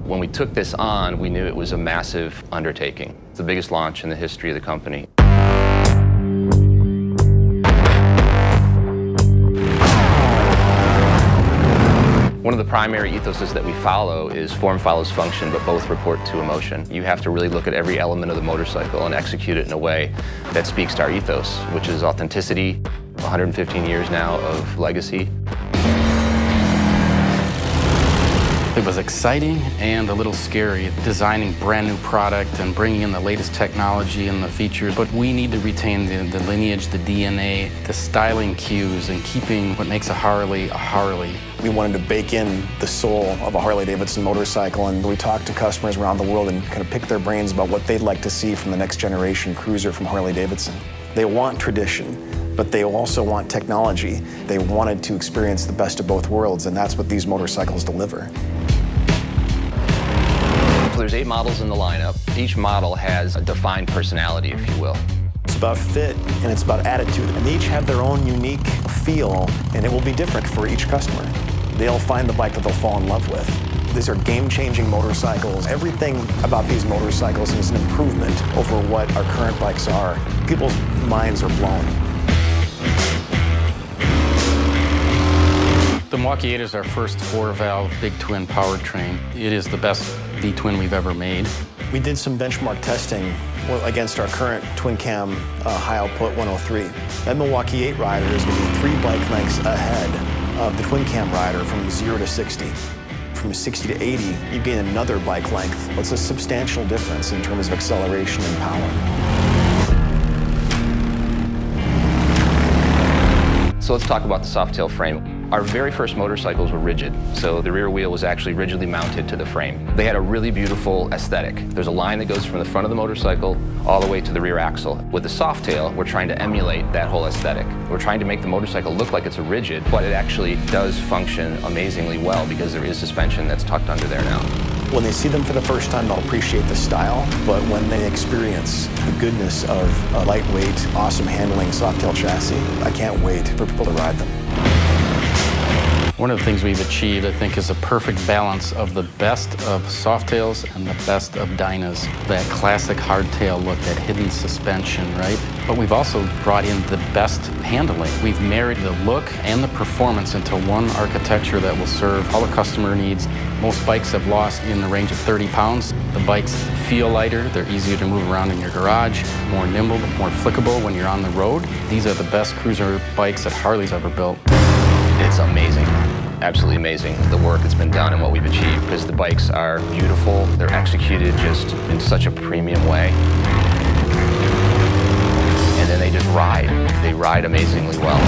When we took this on, we knew it was a massive undertaking. It's the biggest launch in the history of the company. One of the primary ethoses that we follow is form follows function, but both report to emotion. You have to really look at every element of the motorcycle and execute it in a way that speaks to our ethos, which is authenticity, 115 years now of legacy. It was exciting and a little scary, designing brand new product and bringing in the latest technology and the features, but we need to retain the lineage, the DNA, the styling cues, and keeping what makes a Harley a Harley. We wanted to bake in the soul of a Harley Davidson motorcycle, and we talked to customers around the world and kind of pick their brains about what they'd like to see from the next generation cruiser from Harley Davidson. They want tradition, but they also want technology. They wanted to experience the best of both worlds, and that's what these motorcycles deliver. So there's 8 models in the lineup. Each model has a defined personality, if you will. It's about fit and it's about attitude, and they each have their own unique feel, and it will be different for each customer. They'll find the bike that they'll fall in love with. These are game-changing motorcycles. Everything about these motorcycles is an improvement over what our current bikes are. People's minds are blown. The Milwaukee 8 is our first 4-valve big twin powertrain. It is the best V-twin we've ever made. We did some benchmark testing against our current twin cam high output 103. That Milwaukee 8 rider is going to be 3 bike lengths ahead of the twin cam rider from 0 to 60. From 60 to 80, you gain another bike length. It's a substantial difference in terms of acceleration and power. So let's talk about the Softail frame. Our very first motorcycles were rigid, so the rear wheel was actually rigidly mounted to the frame. They had a really beautiful aesthetic. There's a line that goes from the front of the motorcycle all the way to the rear axle. With the Softail, we're trying to emulate that whole aesthetic. We're trying to make the motorcycle look like it's a rigid, but it actually does function amazingly well because there is suspension that's tucked under there now. When they see them for the first time, they'll appreciate the style, but when they experience the goodness of a lightweight, awesome handling Softail chassis, I can't wait for people to ride them. One of the things we've achieved, I think, is a perfect balance of the best of Softails and the best of Dynas. That classic hardtail look, that hidden suspension, right? But we've also brought in the best handling. We've married the look and the performance into one architecture that will serve all the customer needs. Most bikes have lost in the range of 30 pounds. The bikes feel lighter, they're easier to move around in your garage, more nimble, more flickable when you're on the road. These are the best cruiser bikes that Harley's ever built. It's amazing, absolutely amazing, the work that's been done and what we've achieved, because the bikes are beautiful, they're executed just in such a premium way. And then they just ride. They ride amazingly well.